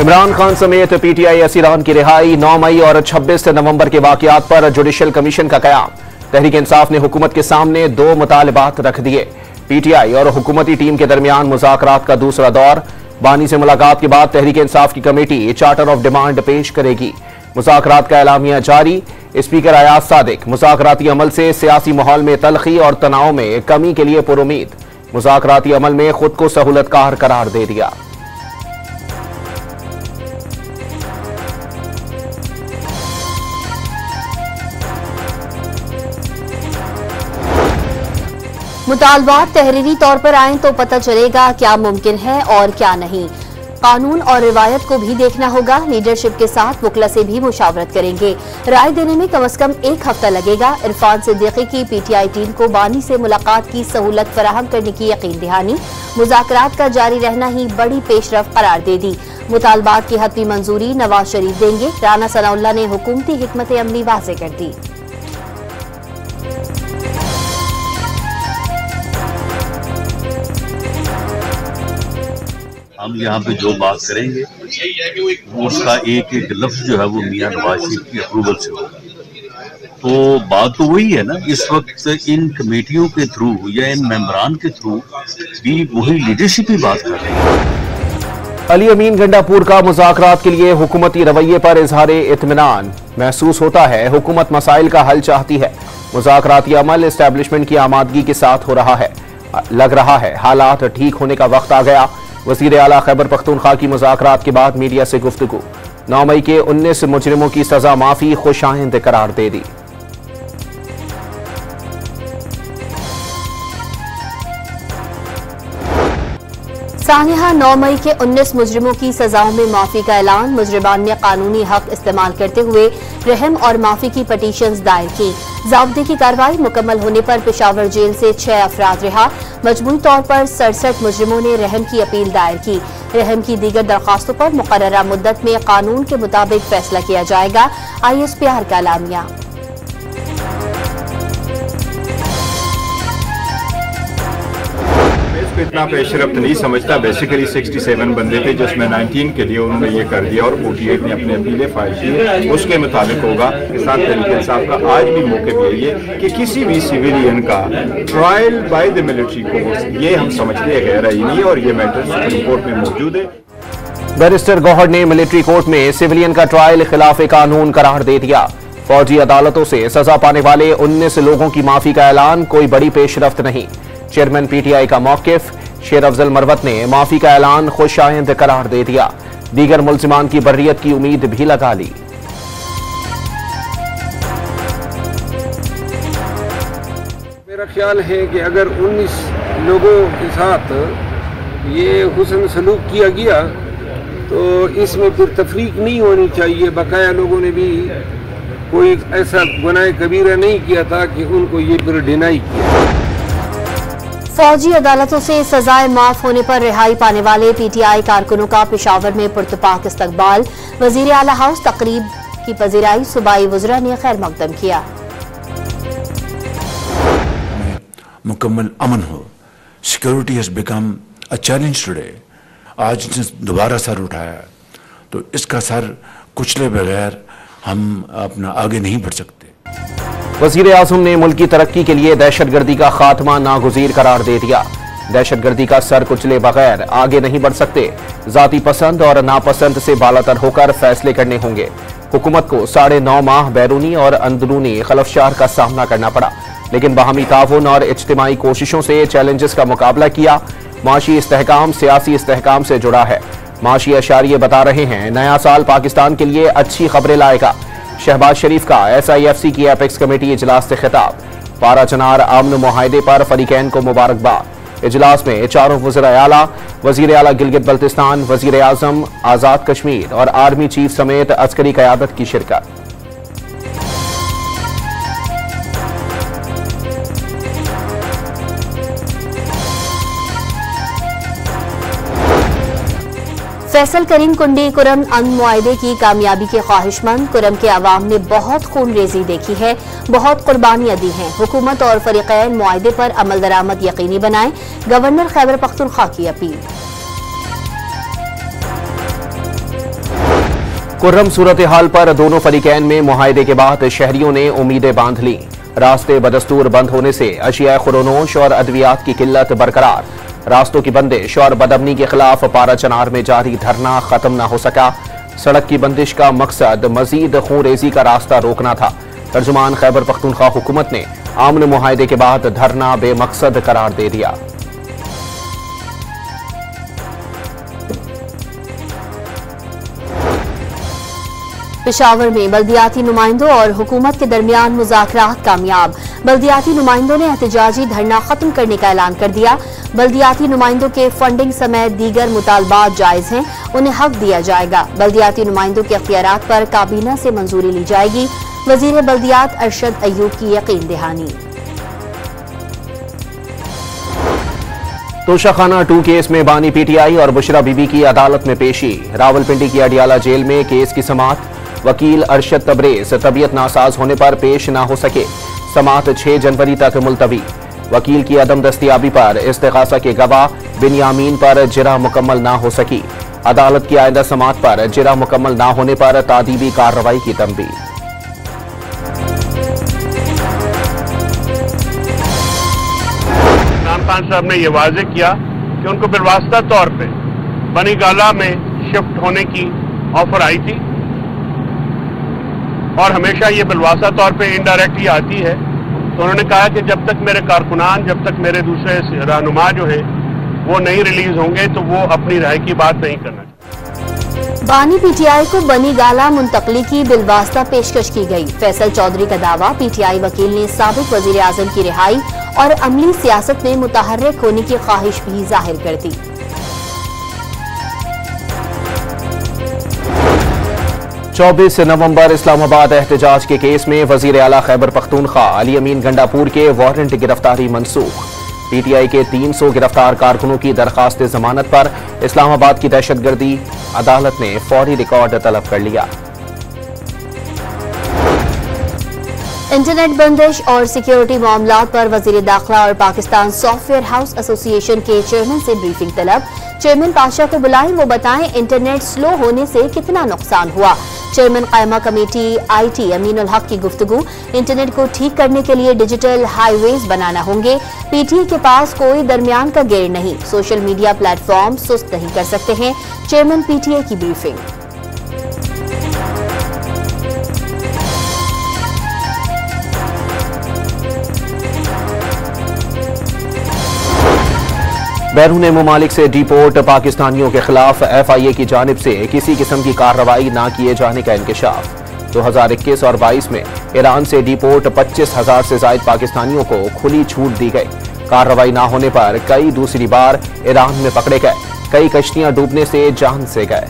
इमरान खान समेत पीटीआई असीरान की रिहाई, 9 मई और 26 नवंबर के वाकयात पर जुडिशल कमीशन का कयाम। तहरीक इंसाफ ने हुकूमत के सामने 2 मुतालबात रख दिए। पीटीआई और हुकूमती टीम के दरमियान मुज़ाकरात का दूसरा दौर। बानी से मुलाकात के बाद तहरीक इंसाफ की कमेटी चार्टर ऑफ डिमांड पेश करेगी। मुज़ाकरात का एलामिया जारी। स्पीकर अयाज सादिक मुज़ाकराती अमल से सियासी माहौल में तलखी और तनाव में कमी के लिए पुरुमीद। मुज़ाकराती अमल में खुद को सहूलतकार करार दे दिया। मुतालबात तहरीरी तौर पर आएं तो पता चलेगा क्या मुमकिन है और क्या नहीं। कानून और रिवायत को भी देखना होगा। लीडरशिप के साथ वकला से भी मुशावरत करेंगे। राय देने में कम से कम 1 हफ्ता लगेगा। इरफान सिद्दीकी की पीटीआई टीम को बानी से मुलाकात की सहूलत फराहम करने की यकीन दहानी। मुज़ाकरात का जारी रहना ही बड़ी पेशरफ करार दे दी। मुतालबात की हतमी मंजूरी नवाज शरीफ देंगे। राना सनाउल्लाह ने हुकूमती हिकमत अमली वाज़े कर दी। हम यहाँ पे जो बात करेंगे उसका एक एक लफ्ज जो है वो मियां नवाज शरीफ की अप्रूवल से होगा। तो बात तो वही है ना, इस वक्त इन कमेटियों के थ्रू या इन मेंबरान के थ्रू भी वही लीडरशिप ही बात कर रही है। अली अमीन गंडापुर का मुज़ाकरात के लिए हुकूमती रवैये पर इजहारे इत्मीनान। महसूस होता है हुकूमत मसाइल का हल चाहती है। मुज़ाकराती अमल एस्टैब्लिशमेंट की आमादगी के साथ हो रहा है। लग रहा है हालात ठीक होने का वक्त आ गया। वज़ीर आला खैबर पख्तूनख्वा की मुज़ाकरात के बाद मीडिया से गुफ्तगू। 9 मई के 19 मुजरिमों की सजा माफी खुशाइंद करार दे दी। सानिया 9 मई के 19 मुजरिमों की सजाओं में माफी का ऐलान। मुजरिमान ने कानूनी हक इस्तेमाल करते हुए रहम और माफी की पटिशंस दायर की। ज़ाब्ते की कार्रवाई मुकम्मल होने पर पेशावर जेल से 6 अफराद रिहा। मजमूई तौर पर 67 मुजरिमों ने रहम की अपील दायर की। रहम की दीगर दरखास्तों पर मुकर्ररा मुद्दत में कानून के मुताबिक फैसला किया जाएगा। ISPR का एलामिया। इतना पेशरफ्त नहीं समझता। बेसिकली 67 बंदे थे जिसमें 19 के लिए उन्होंने ये कर दिया और 48 ने अपनी अपीलें फाइल की। उसके मुताबिक होगा के साथ तहरीक इंसाफ का आज भी मौके पे यही है कि किसी भी सिविलियन का trial by the military court ये हम समझते हैं गैर आईनी और ये मैटर सुप्रीम कोर्ट में मौजूद है। बैरिस्टर गौहर ने मिलिट्री कोर्ट में सिविलियन का ट्रायल खिलाफ कानून करार दे दिया। फौजी अदालतों से सजा पाने वाले 19 लोगों की माफी का ऐलान कोई बड़ी पेशरफ्त नहीं। चेयरमैन पीटीआई का मौकिफ। शेर अफजल मरवत ने माफी का ऐलान खुशाइंद करार दे दिया। दीगर मुल्जिमान की बर्रियत की उम्मीद भी लगा ली। मेरा ख्याल है कि अगर 19 लोगों के साथ ये हुस्न सलूक किया गया तो इसमें फिर तफरीक नहीं होनी चाहिए। बकाया लोगों ने भी कोई ऐसा गुनाह कबीरा नहीं किया था कि उनको ये फिर डिनाई किया। फौजी अदालतों से सजाए माफ होने पर रिहाई पाने वाले पीटीआई कारकुनों का पेशावर में पुरतपाक इस्तकबाल। वजीर आला हाउस तकरीब की पजीराई। सूबाई वज़रा ने खैर मकदम किया। मुकम्मल अमन हो। Security has become a challenge today. आज इसने दोबारा सर उठाया तो इसका सर कुचले बगैर हम अपना आगे नहीं बढ़ सकते। वज़ीर आज़म ने मुल्क की तरक्की के लिए दहशतगर्दी का खात्मा नागुज़ीर करार दे दिया। दहशतगर्दी का सर कुचले बगैर आगे नहीं बढ़ सकते। जाती पसंद और नापसंद से बालातर होकर फैसले करने होंगे। हुकूमत को 9.5 माह बैरूनी और अंदरूनी खलफशार का सामना करना पड़ा, लेकिन बाहमी ताउन और इज्तिमाई कोशिशों से चैलेंजेस का मुकाबला किया। माशी इस्तेहकाम सियासी इस्तेहकाम से जुड़ा है। माशी अशारिये बता रहे हैं नया साल पाकिस्तान के लिए अच्छी खबरें लाएगा। शहबाज शरीफ का SIFC की एपेक्स कमेटी इजलास से खिताब। पारा चनार अमन मुआहदे पर फरीकैन को मुबारकबाद। इजलास में 4 वज़ीर आला, वज़ीर आला गिलगित बल्तिस्तान, वज़ीर आज़म आज़ाद कश्मीर और आर्मी चीफ समेत अस्करी क़यादत की शिरकत। फैसल करीम कुंडी कुरम अमन मुआहदे की कामयाबी के ख्वाहिशमंद। कुरम के अवाम ने बहुत खून रेजी देखी है, बहुत कुर्बानियां दी हैं। हुकूमत और फरीकैन मुआहदे पर अमल दरामद यकीनी बनाएं। गवर्नर खैबर पख्तूनख्वा की अपील। कुर्रम सूरत हाल पर दोनों फरीकैन में मुआहदे के बाद शहरियों ने उम्मीदें बांध ली। रास्ते बदस्तूर बंद होने से अशिया खुरोनोश और अद्वियात की किल्लत बरकरार। रास्तों की बंदिश और बदअमनी के खिलाफ पारा चनार में जारी धरना खत्म न हो सका। सड़क की बंदिश का मकसद मजीद खूनरेजी का रास्ता रोकना था। तर्जुमान खैबर पख्तूनख्वा हुकूमत ने आमन मुआहदे के बाद धरना बेमकसद करार दे दिया। पेशावर में बल्दियाती नुमाइंदों और हुकूमत के दरमियान मुज़ाकरात कामयाब। बल्दियाती नुमाइंदों ने एहतजाजी धरना खत्म करने का ऐलान कर दिया। बल्दियाती नुमाइंदों के फंडिंग समेत दीगर मुतालबात जायज हैं, उन्हें हक दिया जाएगा। बल्दियाती नुमाइंदों के अख्तियारात पर काबीना से मंजूरी ली जाएगी। वजीर बल्दियात अरशद अयूब की यकीन दहानी। तोशाखाना 2 केस में बानी पीटीआई और बुशरा बीबी की अदालत में पेशी। रावलपिंडी की अडियाला जेल में केस की समाअत। वकील अरशद तबरेज तबीयत नासाज होने पर पेश ना हो सके। समाअत 6 जनवरी तक मुलतवी। वकील की अदम दस्तियाबी पर इस्तिगासा के गवाह बिनयामीन पर जिरा मुकम्मल ना हो सकी। अदालत की आइंदा समाअत पर जिरा मुकम्मल ना होने पर तादीबी कार्रवाई की तंबीह। इमरान खान साहब ने यह वाज़ेह किया कि उनको बिलवास्ता तौर पे बनी गाला में शिफ्ट होने की ऑफर आई थी और हमेशा ये बिलवास्ता तौर पे इनडायरेक्ट ही आती है। तो उन्होंने कहा कि जब तक मेरे कारकुनान, जब तक मेरे दूसरे रहनुमा जो हैं वो नहीं रिलीज होंगे तो वो अपनी राय की बात नहीं करना। बानी पीटीआई को बनी गाला मुंतकली की बिलवास्ता पेशकश की गई। फैसल चौधरी का दावा, पीटीआई वकील ने साबिक वजीर आजम की रिहाई और अमली सियासत में मुतहर्रिक होने की ख्वाहिश भी जाहिर कर दी। 24 नवंबर इस्लामाबाद एहतजाज के केस में वजीर आला खैबर पख्तूनख्वा अली अमीन गंडापुर के वारंट गिरफ्तारी मनसूख। पीटीआई के 300 गिरफ्तार कारकुनों की दरखास्त जमानत पर इस्लामाबाद की दहशतगर्दी अदालत ने फौरी रिकॉर्ड तलब कर लिया। इंटरनेट बंदिश और सिक्योरिटी मामलात पर वजीर दाखिला और पाकिस्तान सॉफ्टवेयर हाउस एसोसिएशन के चेयरमैन से ब्रीफिंग तलब। चेयरमैन पाशा को बुलाएं, वो बताएं इंटरनेट स्लो होने से कितना नुकसान हुआ। चेयरमैन कायमा कमेटी आईटी अमीनुल हक की गुफ्तगू, इंटरनेट को ठीक करने के लिए डिजिटल हाईवेज बनाना होंगे। पीटीआई के पास कोई दरमियान का गेड़ नहीं, सोशल मीडिया प्लेटफॉर्म सुस्त नहीं कर सकते हैं। चेयरमैन पीटीआई की ब्रीफिंग। बैरून ममालिक से डिपोर्ट पाकिस्तानियों के खिलाफ FIA की जानिब से किसी किस्म की कार्रवाई न किए जाने का इंकशाफ। 2021 और 22 में ईरान से डिपोर्ट 25,000 से ज्यादा पाकिस्तानियों को खुली छूट दी गई। कार्रवाई न होने पर कई दूसरी बार ईरान में पकड़े गए। कई कश्तियां डूबने से जान से गए।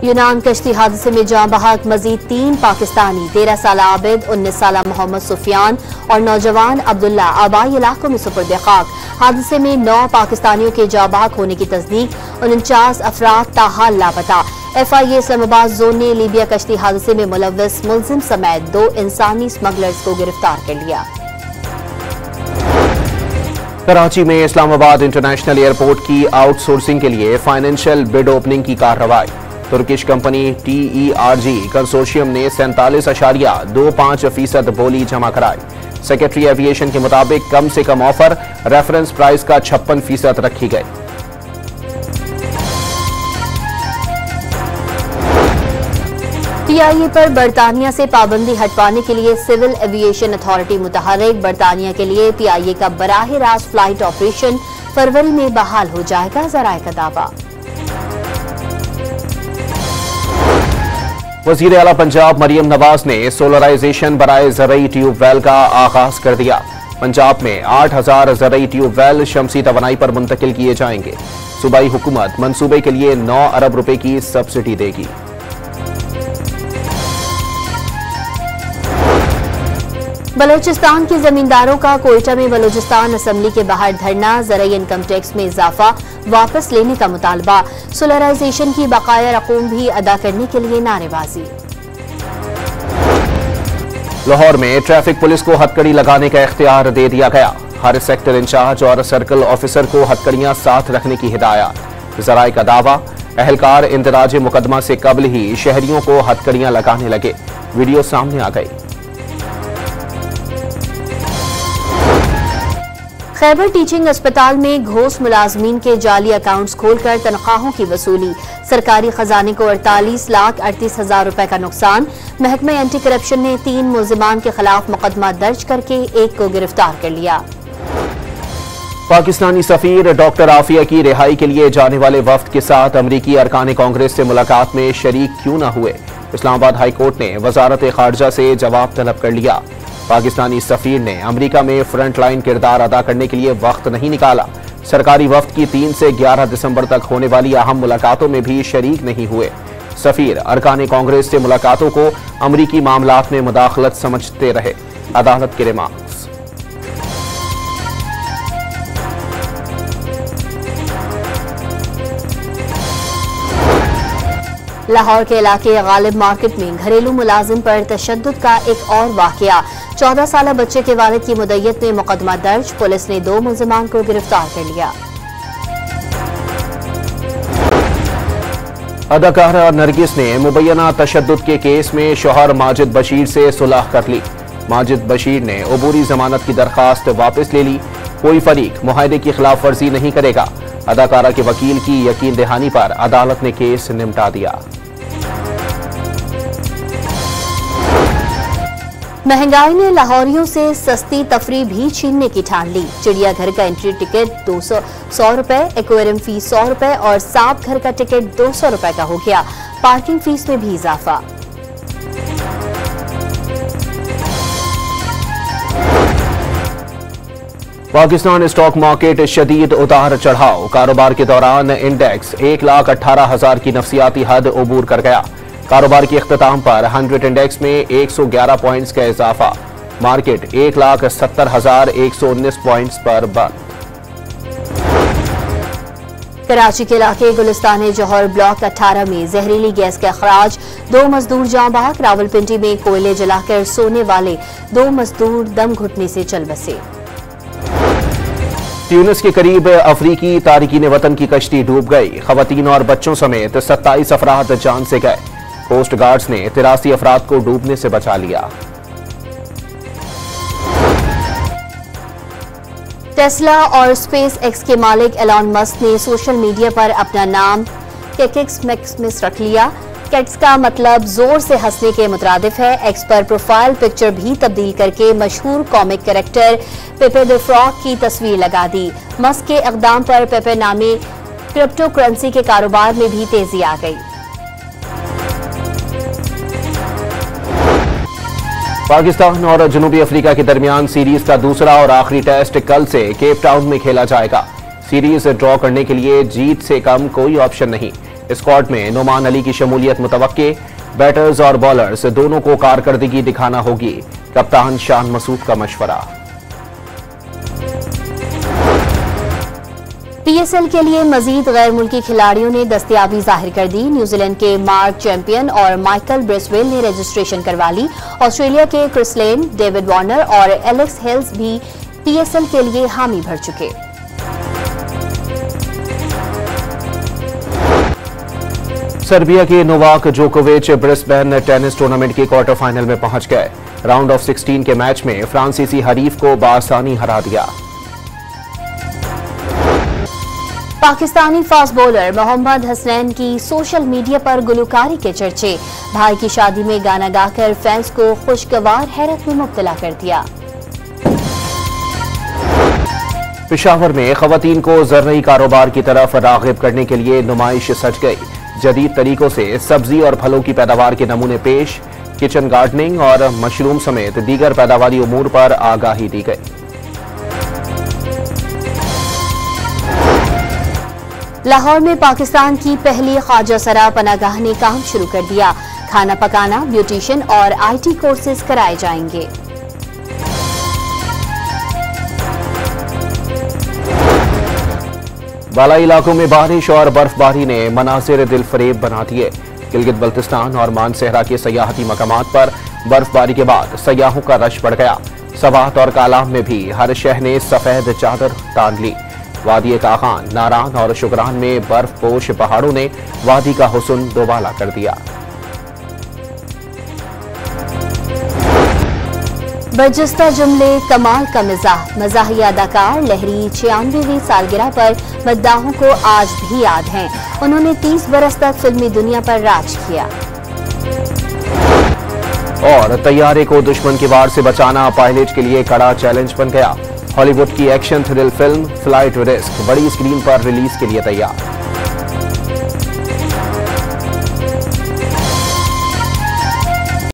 यूनान कश्ती हादसे में जाँ बहक मजीद 3 पाकिस्तानी, 13 साल आबिद, 19 साल मोहम्मद सुफियान और नौजवान अब्दुल्ला आबाई इलाकों में सुपुर्द खाक। हादसे में 9 पाकिस्तानियों के जाँ बहक होने की तस्दीक, 49 अफराद ताहाल लापता। FIA इस्लामाबाद जोन ने लीबिया कश्ती हादसे में मुलव्वस मुलजिम समेत 2 इंसानी स्मगलर्स को गिरफ्तार कर लिया। कराची में इस्लामाबाद इंटरनेशनल एयरपोर्ट की आउटसोर्सिंग के लिए फाइनेंशियल बिड ओपनिंग की कार्रवाई। तुर्किश कंपनी TERG कंसोर्शियम ने 47.25% बोली जमा कराई। सेक्रेटरी एविएशन के मुताबिक कम से कम ऑफर रेफरेंस प्राइस का 56% रखी गई। PIA पर बरतानिया से पाबंदी हटवाने के लिए सिविल एविएशन अथॉरिटी मुतहर्रिक। बरतानिया के लिए PIA का बराह रास्त फ्लाइट ऑपरेशन फरवरी में बहाल हो जाएगा, ज़राए का दावा। वजीर आला पंजाब मरियम नवाज ने सोलराइजेशन बराए ज़रई ट्यूबवेल का आगाज कर दिया। पंजाब में 8,000 ज़रई ट्यूबवेल शमसी तवानाई पर मुंतकिल किए जाएंगे। सूबाई हुकूमत मंसूबे के लिए 9 अरब रुपए की सब्सिडी देगी। बलोचिस्तान के जमींदारों का कोयटा में बलोचिस्तान असम्बली के बाहर धरना। ज़रई इनकम टैक्स में इजाफा वापस लेने का मुतालबा। सोलराइजेशन की बकाया रकूम भी अदा करने के लिए नारेबाजी। लाहौर में ट्रैफिक पुलिस को हथकड़ी लगाने का इख्तियार दे दिया गया। हर सेक्टर इंचार्ज और सर्कल ऑफिसर को हथकड़ियां साथ रखने की हिदायत। ज़राए का दावा, अहलकार इंदराज मुकदमा से कबल ही शहरियों को हथकड़ियां लगाने लगे। वीडियो सामने आ गई। खैबर टीचिंग अस्पताल में घोष मुलाजमीन के जाली अकाउंट्स खोलकर तनख्वाहों की वसूली। सरकारी खजाने को 48,38,000 रुपए का नुकसान। महकमे एंटी करप्शन ने 3 मुलजिमान के खिलाफ मुकदमा दर्ज करके एक को गिरफ्तार कर लिया। पाकिस्तानी सफीर डॉक्टर आफिया की रिहाई के लिए जाने वाले वफ्द के साथ अमरीकी अरकान कांग्रेस से मुलाकात में शरीक क्यों न हुए? इस्लामाबाद हाई कोर्ट ने वजारत खारजा से जवाब तलब कर लिया। पाकिस्तानी सफीर ने अमेरिका में फ्रंट लाइन किरदार अदा करने के लिए वक्त नहीं निकाला। सरकारी वफ्द की 3 से 11 दिसंबर तक होने वाली अहम मुलाकातों में भी शरीक नहीं हुए। सफीर अरकान कांग्रेस से मुलाकातों को अमरीकी मामलात में मुदाखलत समझते रहे। अदालत के रिमार्क्स। लाहौर के इलाके गालिब मार्केट में घरेलू मुलाजिम पर तशद्दुद का एक और वाकया। 14 साल बच्चे के वालिद की मुद्दत में मुकदमा दर्ज। पुलिस ने 2 मुलजिमान को गिरफ्तार कर लिया। अदाकारा नरगिस ने मुबैना तशद्दुद के केस में शौहर माजिद बशीर से सुलह कर ली। माजिद बशीर ने अबूरी जमानत की दरखास्त वापस ले ली। कोई फरीक मुआहदे की खिलाफ वर्जी नहीं करेगा। अदाकारा के वकील की यकीन दहानी पर अदालत ने केस निपटा दिया। महंगाई ने लाहौरियों से सस्ती तफरी भी छीनने की ठान ली। चिड़ियाघर का एंट्री टिकट 100 रुपए, एक्वेरियम फीस 100 रुपए और सांप घर का टिकट 200 रुपए का हो गया। पार्किंग फीस में भी इजाफा। पाकिस्तान स्टॉक मार्केट शदीद उतार चढ़ाव। कारोबार के दौरान इंडेक्स 1,18,000 की नफसियाती हद अबूर कर गया। कारोबार के इख्तिताम पर 100 इंडेक्स में 111 पॉइंट्स का इजाफा। मार्केट 1,70,119 पॉइंट्स पर बंद। कराची के इलाके गुलिस्तान जौहर ब्लॉक 18 में जहरीली गैस का अखराज। 2 मजदूर जाँ बहक। रावलपिंडी में कोयले जलाकर सोने वाले 2 मजदूर दम घुटने से चल बसे। ट्यूनिस के करीब अफ्रीकी तारिकीन वतन की कश्ती डूब गई। खवातीन और बच्चों समेत 27 अफराद जान से गए। कोस्ट गार्ड्स ने 83 अफराद को डूबने से बचा लिया। टेस्ला और स्पेस एक्स के मालिक एलॉन मस्क ने सोशल मीडिया पर अपना नाम केकिक्स मैक्सिमस रख लिया। कैट्स का मतलब जोर से हंसने के मुतरादिफ है। एक्स पर प्रोफाइल पिक्चर भी तब्दील करके मशहूर कॉमिक कैरेक्टर पेपे द फ्रॉग की तस्वीर लगा दी। मस्क के इक़दाम पर पेपे नामी क्रिप्टो करेंसी के कारोबार में भी तेजी आ गई। पाकिस्तान और जनूबी अफ्रीका के दरमियान सीरीज का दूसरा और आखिरी टेस्ट कल से केप टाउन में खेला जाएगा। सीरीज ड्रॉ करने के लिए जीत से कम कोई ऑप्शन नहीं। स्क्वाड में नोमान अली की शमूलियत मुतवक्के। बैटर्स और बॉलर्स दोनों को कारकर्दगी दिखाना होगी। कप्तान शान मसूद का मशवरा। पीएसएल के लिए मजीद गैर मुल्की खिलाड़ियों ने दस्तयाबी जाहिर कर दी। न्यूजीलैंड के मार्क चैंपियन और माइकल ब्रेसवेल ने रजिस्ट्रेशन करवा ली। ऑस्ट्रेलिया के क्रिस लेन, डेविड वार्नर और एलेक्स हेल्स भी पीएसएल के लिए हामी भर चुके। सर्बिया के नोवाक जोकोविच ब्रिस्बेन टेनिस टूर्नामेंट के क्वार्टर फाइनल में पहुंच गए। राउंड ऑफ 16 के मैच में फ्रांसीसी हरीफ को बासानी हरा दिया। पाकिस्तानी फास्ट बॉलर मोहम्मद हसनैन की सोशल मीडिया पर गुलकारी के चर्चे। भाई की शादी में गाना गाकर फैंस को खुशगवार हैरत में मुब्तला कर दिया। पेशावर में खवातीन को ज़रई कारोबार की तरफ राग़िब करने के लिए नुमाइश सज गई। जदीद तरीकों से सब्जी और फलों की पैदावार के नमूने पेश। किचन गार्डनिंग और मशरूम समेत दीगर पैदावारी उमूर पर आगाही दी गई। लाहौर में पाकिस्तान की पहली ख्वाजा सरा पनागाह ने काम शुरू कर दिया। खाना पकाना, ब्यूटिशियन और आईटी कोर्सेज कराए जाएंगे। बालाई इलाकों में बारिश और बर्फबारी ने मनासिर दिलफरेब बना दिए। गिलगित बल्तिस्तान और मानसेहरा के सयाहती मकामात पर बर्फबारी के बाद सयाहों का रश बढ़ गया। सवात और कालाम में भी हर शह ने सफेद चादर तान ली। वादी कागान, नारान और शुगरान में बर्फपोश पहाड़ों ने वादी का हुस्न दोबाला कर दिया। बरजस्ता जुमले कमाल का मज़ाहिया अदाकार लहरी 96वीं सालगिरह पर मद्दाहों को आज भी याद हैं। उन्होंने 30 बरस तक फिल्मी दुनिया पर राज किया। और तैयारे को दुश्मन की वार से बचाना पायलट के लिए कड़ा चैलेंज बन गया। हॉलीवुड की action thrill film flight risk बड़ी स्क्रीन पर रिलीज के लिए तैयार।